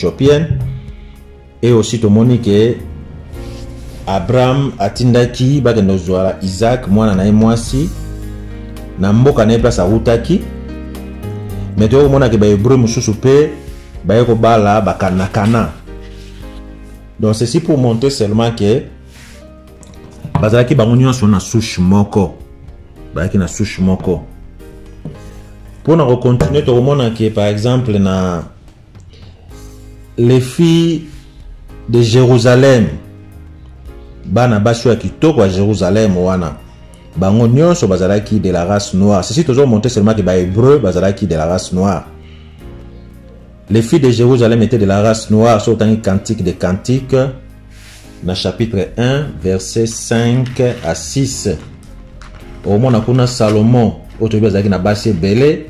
éthiopienne. Et aussi tomoni que Abraham atindaki bakende ozwala Isaac mwana na ye mwasi na mboka na ye place awutaki. Mais tu vois que les Hébreux mususu pe baye ko bala bakanakana. Donc ceci pour montrer seulement que bazalaki bango nyonso na souche moko. Bayaki na souche moko. Pour na continuer to mona que par exemple na les filles de Jérusalem bana basho ya kitoko à Jérusalem wana bango nyonso bazalaki de la race noire. Ceci toujours montré seulement que ba hébreu bazalaki de la race noire. Les filles de Jérusalem étaient de la race noire, sur le cantique des cantiques dans chapitre 1 verset 5 à 6. Au moment où Salomon autour bazalaki na basi belé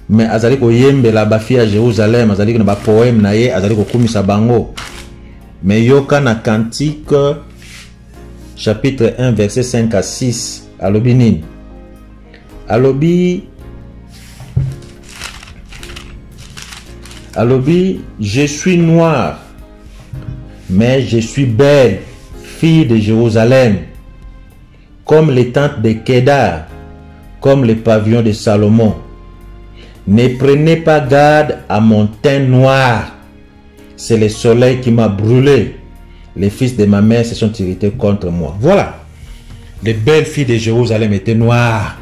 mais azali ko yembela ba fille à Jérusalem azali na ba poème na ye azali ko kumisa bango. Mais yoka na cantique chapitre 1 verset 5 à 6 alobi nini alobi je suis noire mais je suis belle fille de Jérusalem comme les tentes de Kédar comme les pavillons de Salomon. Ne prenez pas garde à mon teint noir, c'est le soleil qui m'a brûlé. Les fils de ma mère se sont irrités contre moi. Voilà. Les belles filles de Jérusalem étaient noires.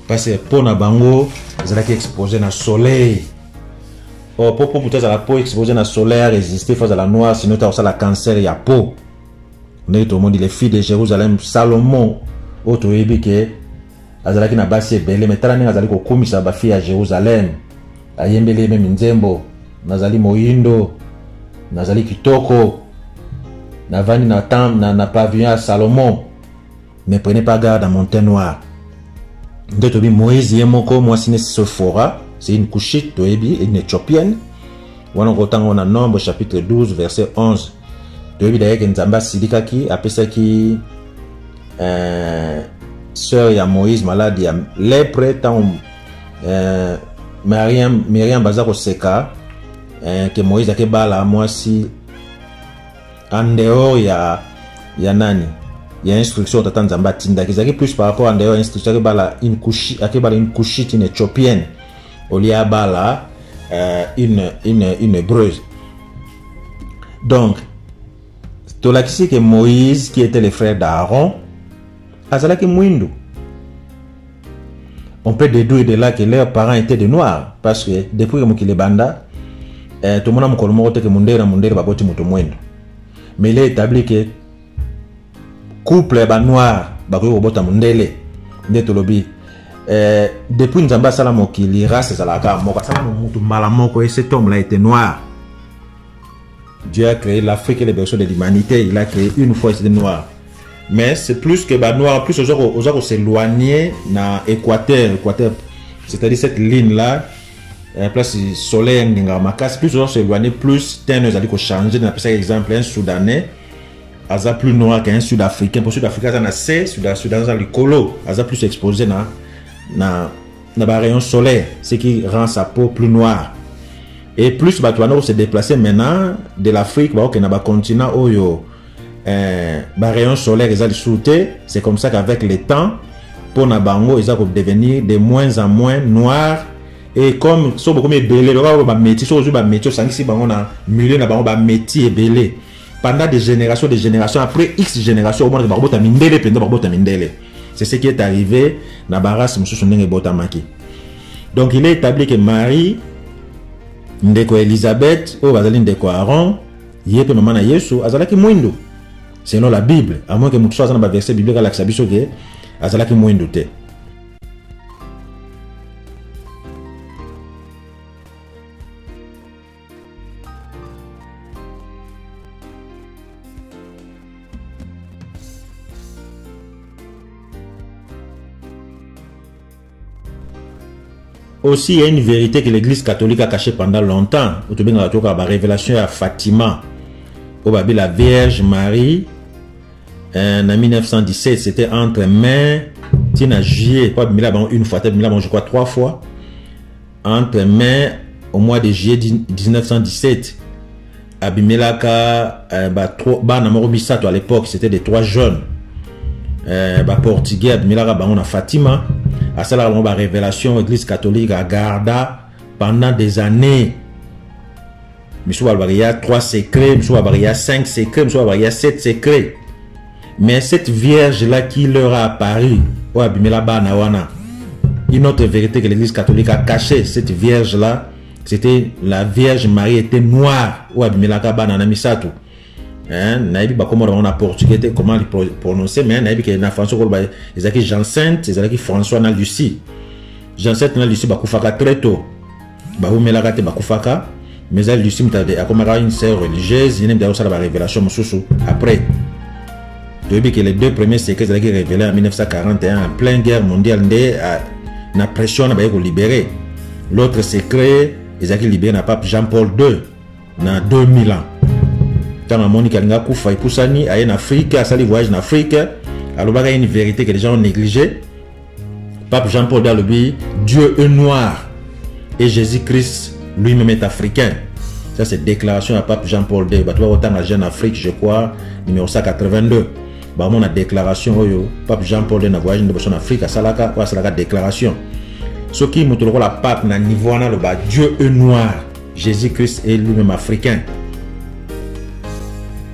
Parce que pour Nabango, elles étaient exposées dans le soleil. Oh, pour peut-être la peau exposée dans le soleil, résister face à la noire, sinon tu as la cancer et la peau. Tout le monde dit les filles de Jérusalem, Salomon, autre que azalaki na basi ebele metala ninga azali kokumisa ba fille à Jérusalem. Ayembele même nzembo, nazali moyindo, nazali kitoko. Navani na tam na pavillon à Salomon. Ne prenez pas garde à mon teint noir. Ndetobi Moïse yemoko mwasine Sephora, c'est une Cushite toebi, une Éthiopienne. Wana kotango na Nombre chapitre 12 verset 11. Toebi d'ailleurs que Nzamba sidikaki apesaki sœur ya Moïse malade ya lèpre tant Myriam bazako seka que Moïse ake bala mwasi en dehors ya nani ya instruction tata Nzamba tinda kizaki plus par rapport en dehors instruction ake bala une Cushite une éthiopienne au lieu bala une hébreuse. Donc tolakisi que Moïse qui était le frère d'Aaron azalaki mwindu. On peut déduire de là que leurs parents étaient de noirs parce que depuis que mukile banda tout le monde a mukolo moko te que mundera baboti muto mwindu. Mais il est établi que couple ba noir bakoki kobota mundele nde tolobi depuis Nzamba sala mokili race ezalaka moko sala mutu mala moko et cet homme là était noir. Dieu a créé l'Afrique et les berceaux de l'humanité, il a créé une fois c'était noir. Mais c'est plus que bah noir, plus aux gens s'éloigner dans l'équateur, c'est-à-dire cette ligne là, place soleil n'ingamakas, plus aux gens s'éloigner, plus terre nous allons changer. Par exemple, un Soudanais, asa plus noir qu'un Sud-Africain. Pour Sud-Africain, ça n'a c'est Soudanais dans le colo, asa plus exposé na rayon soleil, ce qui rend sa peau plus noire. Et plus bah tu vas se déplacer maintenant de l'Afrique, bah ok, na continent oyo. Rayon solaire ils ont sauté. C'est comme ça qu'avec le temps pour Nabango ils ont devenir de moins en moins noirs et comme so beaucoup belé ba métier so ba métier sang si bango na milieu na bango ba métier belé pendant des générations après X générations au monde ba bota mindele penda ba bota mindele. C'est ce qui est arrivé na baras mususu ndenge bota maki. Donc il est établi que Marie ndeko Elisabeth o bazali ndeko Aaron yepe maman na Yesu azalaki mwindu. Selon la Bible, à moins que nous soyons dans le verset biblique à l'Axabiso, azalaki mwindu te. Aussi, il y a une vérité que l'Église catholique a cachée pendant longtemps. Au tout bien, la révélation à Fatima, au Babi, la Vierge Marie. En 1917, c'était entre mai, tina juillet, pas une fois, je crois 3 fois, entre mai au mois de juillet 1917. Abimelaka, à l'époque, c'était des 3 jeunes. Portugais, Abimelaka, on a Fatima. À ça, là, on a révélation, l'église catholique à Garda pendant des années. Il y a 3 secrets, il y a 5 secrets, il y a 7 secrets. Mais cette vierge-là qui leur a apparu, une autre vérité que l'église catholique a cachée, cette vierge-là, c'était la Vierge Marie était noire. Comment portugais, comment le prononcer, mais ils ont Jean-Saint, ils ont François na Lucie. Jean-Saint na Lucie, bakufaka très tôt. Mais Lucie a une sœur religieuse, il y a une révélation après. Depuis que les 2 premiers secrets ont été révélés en 1941, en pleine guerre mondiale, la pression a été libérée. L'autre secret, ils ont été libérés par pape Jean-Paul II, dans 2000 ans. Quand Monica Ngakoufa et Poussani a en Afrique, a sali voyage en Afrique, alors il y a une vérité que les gens ont négligée. Pape Jean-Paul II dit Dieu est noir et Jésus-Christ lui-même est africain. Ça, c'est déclaration à pape Jean-Paul II. Tu vois, autant la jeune Afrique, je crois, numéro 182. Mon déclaration, pape Jean-Paul II n'a voyagé en Afrique, à Salaka, ou à Salaka déclaration. Ce qui me trouve la pape na niveau le bas, Dieu est noir, Jésus-Christ est lui-même africain.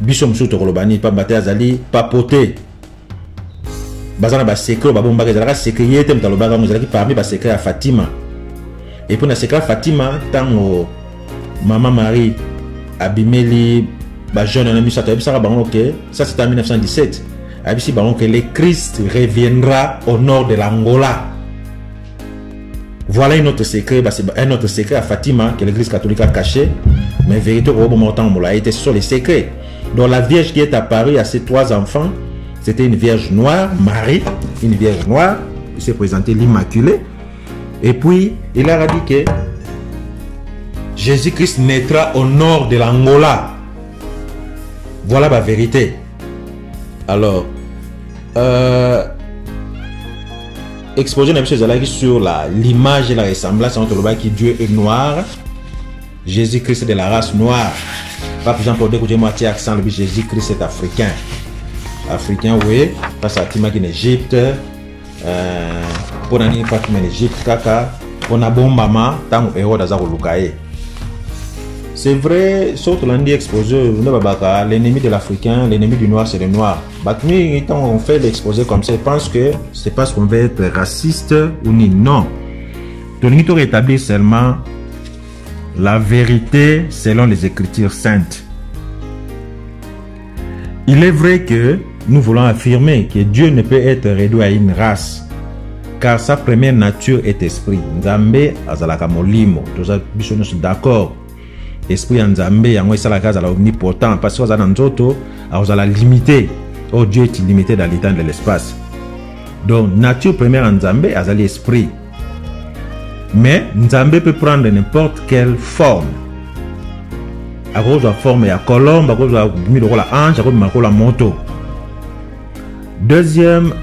Bisom sou tokolobani pa bate azali papoté. Bazana ba secret ba bomba ezalaka sécurité mtalobaga muzalaki parmi ba secret à Fatima. Et pour na secret Fatima tango maman Marie abimeli ba jeune na misata bisaka bango que ça c'était en 1917. Abisi bango que le Christ reviendra au nord de l'Angola. Voilà un autre secret à Fatima que l'église catholique a caché, mais vérité au moment où a été sur les secrets. Donc la vierge qui est apparue à ses 3 enfants, c'était une vierge noire, Marie, une vierge noire, il s'est présenté l'Immaculée. Et puis il a dit que Jésus-Christ naîtra au nord de l'Angola. Voilà la vérité. Alors, exposé sur l'image et la ressemblance entre le bas qui Dieu est noir, Jésus-Christ est de la race noire. Pape Jean-Paul II, écoutez moi, accent, le Jésus-Christ est africain. Africain, oui, parce que Fatima en Égypte, pour aller Fatima en Égypte, kaka, on a bon maman, tant que héros d'Azar Lukae. C'est vrai, sauf l'on dit exposé, l'ennemi de l'Africain, l'ennemi du noir, c'est le noir. Mais quand on fait l'exposé comme ça, je pense que c'est parce qu'on veut être raciste ou ni non. Donc, il faut rétablir seulement la vérité selon les Écritures saintes. Il est vrai que nous voulons affirmer que Dieu ne peut être réduit à une race, car sa première nature est esprit. Nzambe azalaka molimo, tous nous sommes d'accord. Esprit Nzambe yango esalaka azala omnipotent parce que azala nzoto azala limité. Oh, Dieu est illimité dans le temps et de l'espace. Donc nature première Nzambe azali esprit. Mais Nzambe peut prendre n'importe quelle forme. À cause de la forme, il y a colombe, à cause de la ange, à cause de la moto. Deuxième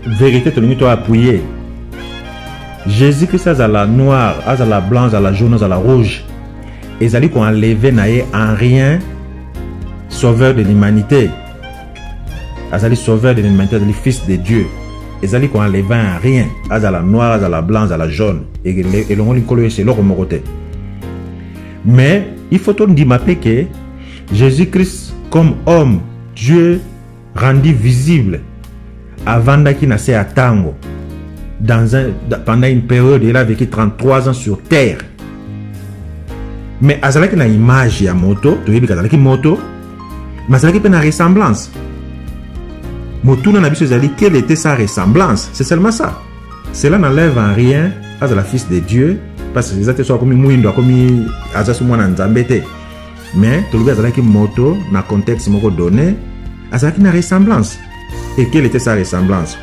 vérité que nous avons appuyée. Jésus-Christ a la noire, a la blanche, a la jaune, a la rouge. Et ils allaient qu'on enlève en rien sauveur de l'humanité. Ils allaient sauveur de l'humanité, les fils de Dieu. Ils allaient qu'on enlève en rien. À la noire, à la blanche, à la jaune. Et l'on les colle c'est leur côté. Mais il faut tout dire que Jésus-Christ comme homme, Dieu rendu visible avant qu'il naisse à Tango. Pendant une période, il a vécu 33 ans sur terre. Mais azalaki na image ya moto, to yebi kazalaki moto, mais azalaki pe na ressemblance. Motuna na biso zali quelle était sa ressemblance? C'est seulement ça. Cela n'enlève en rien à la fils de Dieu parce que les autres sont comme muindo comme azasu mwana nzambe te. Mais to yebi azalaki moto na contexte moko donné, azalaki na ressemblance. Et quelle était sa ressemblance?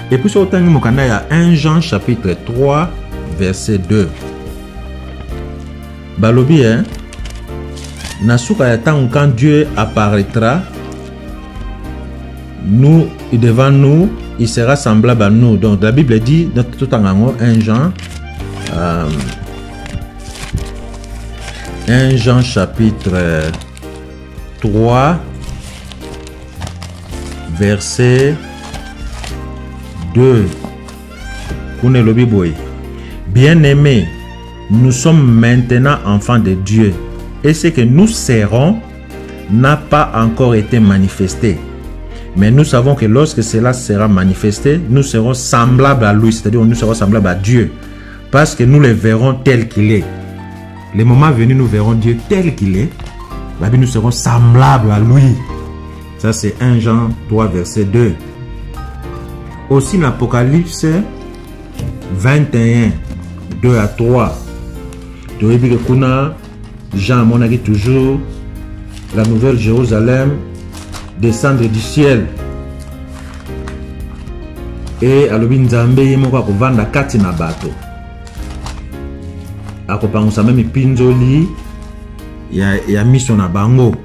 Et puis sur autant mokanda ya 1 Jean chapitre 3 verset 2. Balobi, hein? Nasuka quand Dieu apparaîtra, nous, devant nous, il sera semblable à nous. Donc la Bible dit, dans tout en 1 Jean, 1 Jean chapitre 3, verset 2. Bien-aimés, nous sommes maintenant enfants de Dieu, et ce que nous serons n'a pas encore été manifesté. Mais nous savons que lorsque cela sera manifesté, nous serons semblables à lui, c'est-à-dire nous serons semblables à Dieu, parce que nous le verrons tel qu'il est. Le moment venu, nous verrons Dieu tel qu'il est, nous serons semblables à lui. Ça, c'est 1 Jean 3, verset 2. Aussi, l'Apocalypse 21, 2 à 3. Tu vois que Jean a dit toujours la nouvelle Jérusalem descendre du ciel. Et alobi nzambe yemoko akovanda kati na bato. Akopangusa même pinzoli ya mission na bango.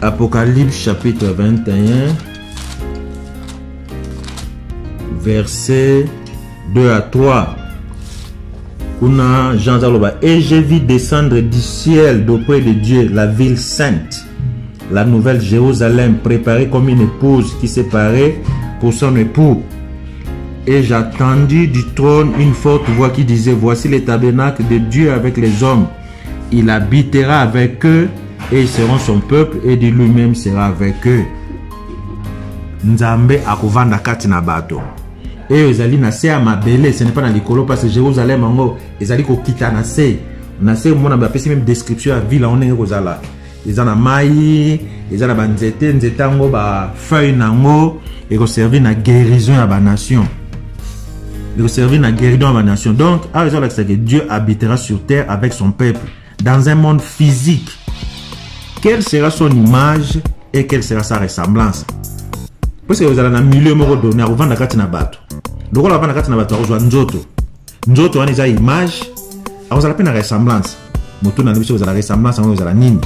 Apocalypse chapitre 21 verset 2 à 3. Kuna Jean Zaloba, et je vis descendre du ciel d'auprès de Dieu la ville sainte, la nouvelle Jérusalem, préparée comme une épouse qui s'est parée pour son époux. Et j'attendis du trône une forte voix qui disait, voici le tabernacle de Dieu avec les hommes. Il habitera avec eux et ils seront son peuple et de lui-même sera avec eux. Nzambe akovanda kati na bato. Et ezali na se ya mabele, ce n'est pas dans likolo parce que Jérusalem ango ezali ko kita na se. Na se mona ba pesi même description ya ville on ngo zala. Ezana mai, ezana ba nzete ango ba feuille nango et ko servir na guérison ya ba nation. Et ko servir na guérison ya ba nation. Donc, à raison là que Dieu habitera sur terre avec son peuple dans un monde physique. Quelle sera son image et quelle sera sa ressemblance? Parce que vous allez dans le milieu donné, vous vendez la carte na bateau. Donc, vous avez la carte na bateau, vous avez nzoto. Nzoto, vous avez une image, vous avez une ressemblance. Vous avez la ressemblance, vous avez la nini.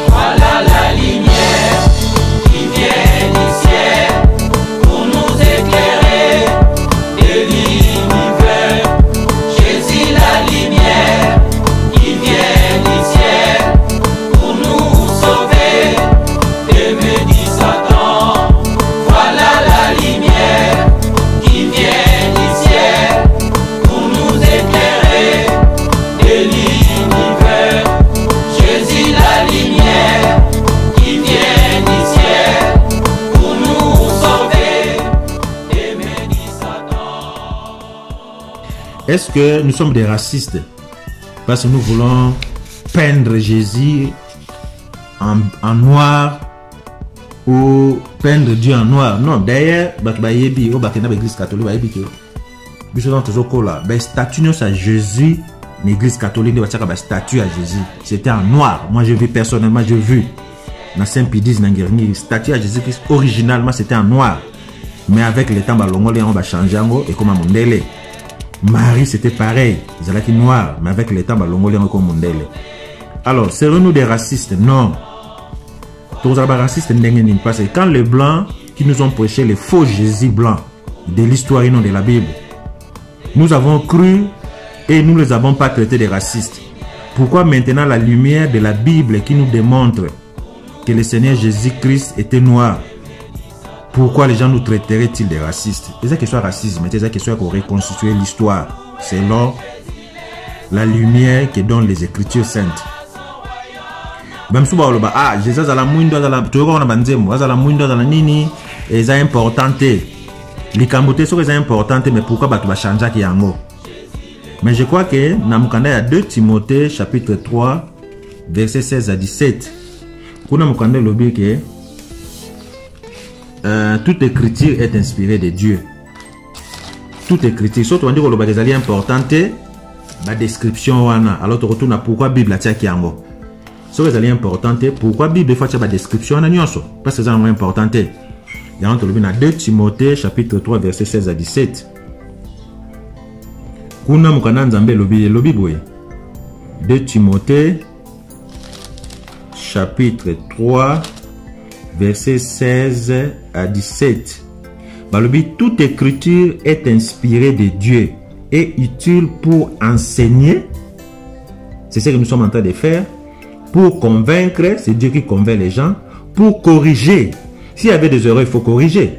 Voilà la lumière qui vient du ciel pour nous éclairer de l'univers. Jésus la lumière qui vient du ciel pour nous sauver de maudit Satan. Voilà la lumière qui vient du ciel pour nous éclairer de l'univers. Jésus la lumière qui vient du ciel pour nous sauver de maudit Satan. Est-ce que nous sommes des racistes parce que nous voulons peindre Jésus en noir ou peindre Dieu en noir? Non, d'ailleurs, l'église catholique, statue à Jésus, l'église catholique, statue à Jésus, c'était en noir. Moi, j'ai vu personnellement, j'ai vu dans Saint-Pédis, statue à Jésus-Christ, originalement, c'était en noir. Mais avec le temps, on va changer et comme Mondele. Marie, c'était pareil, ils allaient noir, mais avec le temps, on comme Mondele. Alors, serons-nous des racistes? Non. Tous les racistes, parce que quand les blancs qui nous ont prêché les faux Jésus blancs de l'histoire et non de la Bible, nous avons cru et nous ne les avons pas traités de racistes. Pourquoi maintenant la lumière de la Bible qui nous démontre que le Seigneur Jésus-Christ était noir, pourquoi les gens nous traiteraient-ils de racistes? C'est ça qui soit racisme, c'est ça qui soit qu'on reconstituer l'histoire selon la lumière que donnent les Écritures saintes. Même si Jésus a la mouindo, c'est important. Les cambotés sont importantes, mais pourquoi tu vas changer qui yango? Mais je crois que dans il y a 2 Timothée chapitre 3 verset 16 à 17. Kuna mukande lobi que toute écriture est inspirée de Dieu. Toute écriture, surtout on dit que les alliés importantes, la description wana. Alors tu retournes pourquoi Bible tia qui yango. Ce qui est important, pourquoi la Bible fait la description en nyonso? Parce que c'est important. Il y a 2 Timothée chapitre 3 verset 16 à 17. Kuna mukana nzambe lobi boye. 2 Timothée chapitre 3 verset 16 à 17. Balobi, toute écriture est inspirée de Dieu est utile pour enseigner. C'est ce que nous sommes en train de faire. Pour convaincre, c'est Dieu qui convainc les gens. Pour corriger. S'il y avait des erreurs, il faut corriger.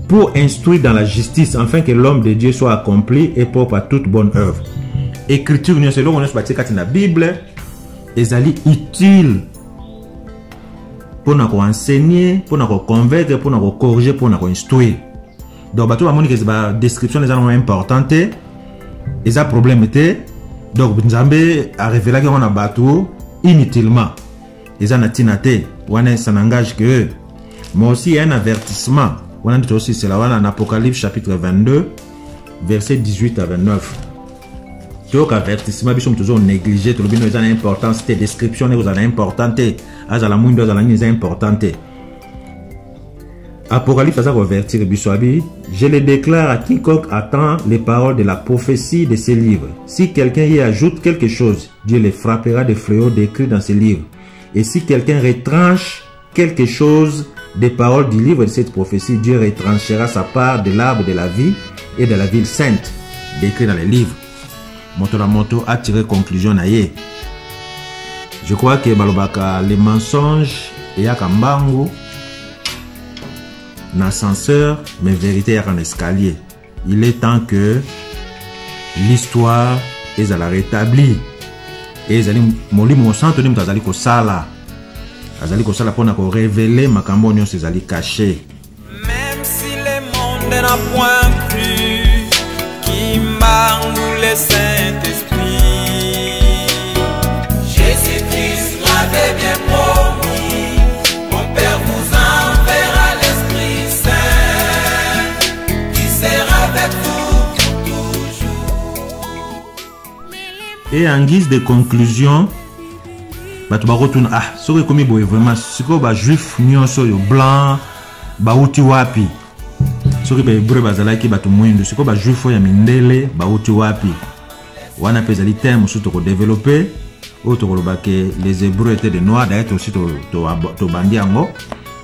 Pour instruire dans la justice, afin que l'homme de Dieu soit accompli et propre à toute bonne œuvre. Écriture, c'est là où on est dans la Bible. Ils sont utiles pour nous enseigner, pour nous convaincre, pour nous corriger, pour nous instruire. Donc, la description des gens importante. Ils ont problème. Donc, nous avons révélé qu'on a battu inutilement. Ils ont tinaté. Ça n'engage que eux. Mais aussi, il y a un avertissement. On a dit aussi, c'est là en Apocalypse chapitre 22, verset 18 à 29. Donc, avertissement, nous sommes toujours négligés. Tout le monde a une importance. Cette description est importante. C'est importante. Apocalypse, ça va avertir. Je le déclare à quiconque attend les paroles de la prophétie de ces livres. Si quelqu'un y ajoute quelque chose, Dieu les frappera des fléaux décrits dans ces livres. Et si quelqu'un retranche quelque chose des paroles du livre de cette prophétie, Dieu retranchera sa part de l'arbre de la vie et de la ville sainte, décrit dans les livres. Moto a tiré conclusion. Je crois que les mensonges et Yakambangu, l'ascenseur, mais vérité en escalier. Il est temps que l'histoire est à la rétablir. Et ils allaient centre de Mutazali Kosala. Azali Kosala pour révéler ma cambonion, c'est allé caché. Même si le monde n'a point cru, qui m'a nous le Saint-Esprit. Jésus-Christ l'avait bien promis, mon Père vous enverra l'Esprit Saint, qui sera avec vous toujours. Et en guise de conclusion, ce qui est vraiment, ce qui est juif, blanc, bauti wapi. Ce qui est hébreu, ce qui est juif, mindele, bauti wapi. On a fait des thèmes pour développer. Les hébreux étaient des noirs, d'ailleurs aussi to bandiango.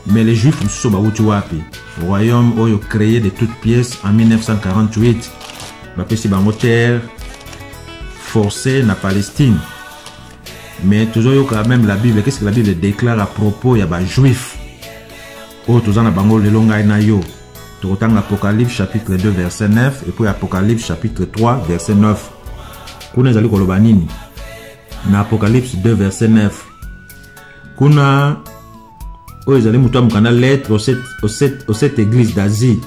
Mais les juifs sont bauti wapi. Royaume oyo créé de toutes pièces en 1948. Bapesi bango terre forcée na Palestine. Mais toujours quand même la Bible, qu'est-ce que la Bible déclare à propos il y a des juifs. Oh, tous en bango le longa na yo. Tout autant Apocalypse chapitre 2 verset 9 et puis Apocalypse chapitre 3 verset 9. Kuna zali koloba nini? Na Apocalypse 2 verset 9. Kuna oh zali mutu amukana lettre au cette église d'Asie.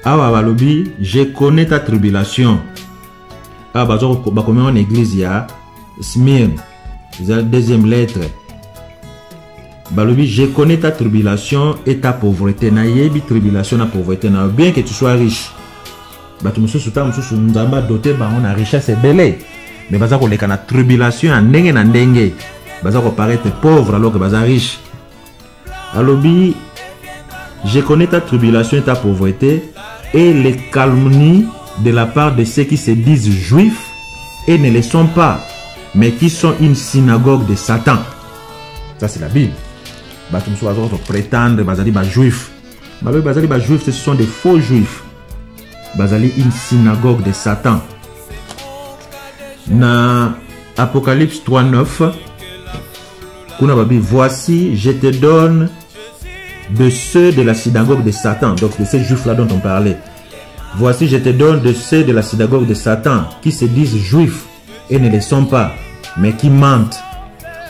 Awa balobi, je connais ta tribulation. Ah bazo ba comme en église ya Smyrne. La deuxième lettre. Balobi, je connais ta tribulation et ta pauvreté. Na yebi tribulation na pauvreté. Na bien que tu sois riche. Batu musu suta musu nzamba doté ba on a richesse et belé. Mais baza ko leka na tribulation en ndenge na ndenge. Baza ko paraître pauvre alors que baza riche. Alobi, je connais ta tribulation et ta pauvreté et les calomnies de la part de ceux qui se disent juifs et ne le sont pas, mais qui sont une synagogue de Satan. Ça c'est la Bible. Batum so bazo prétendre bazali ba juif. Bazali ba juif, ce sont des faux juifs. Bazali une synagogue de Satan. Na Apocalypse 3:9, kuna babi, voici je te donne de ceux de la synagogue de Satan, donc de ces juifs là dont on parlait. Voici je te donne de ceux de la synagogue de Satan qui se disent juifs et ne le sont pas, mais qui mentent.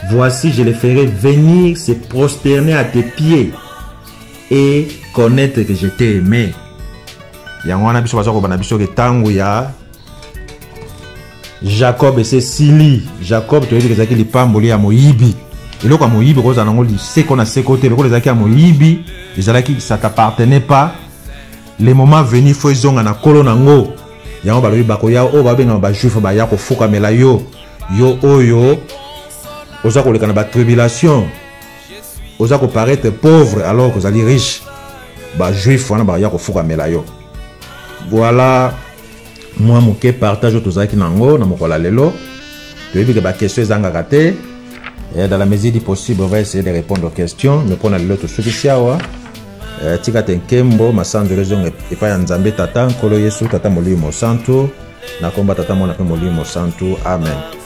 Voici je les ferai venir se prosterner à tes pieds et connaître que je t'ai aimé. Yangwana biso bazo ko bana biso ke tangu ya Jacob et Cécilie. Jacob tu veux que zaki li pamboli ya moyibi. Et ko moyibi ko za nango li seko na sekote le ko zaki ya moyibi, ezalaki ça t'appartenait pas. Les moments venus faut zonga na kolo nango. Yango balobi bakoya o babenga ba juif ba ya ko fuka mela yo oyo oza ko leka na ba tribulation. Oza ko paraître pauvre alors que vous allez riche. Ba juif wana ba ya ko fuka mela yo. Voilà, moi moke partage tozaki nango na mokola lelo. Toyebi que ba question ezanga raté. Et dans la mesure du possible, on va essayer de répondre aux questions. Mais pour la lelo to suki siawa. tika te nkembo masanzo lezongo epai ya nzambe tata nkolo yesu tata molimo santu na komba tata mwana pe molimo santu amen.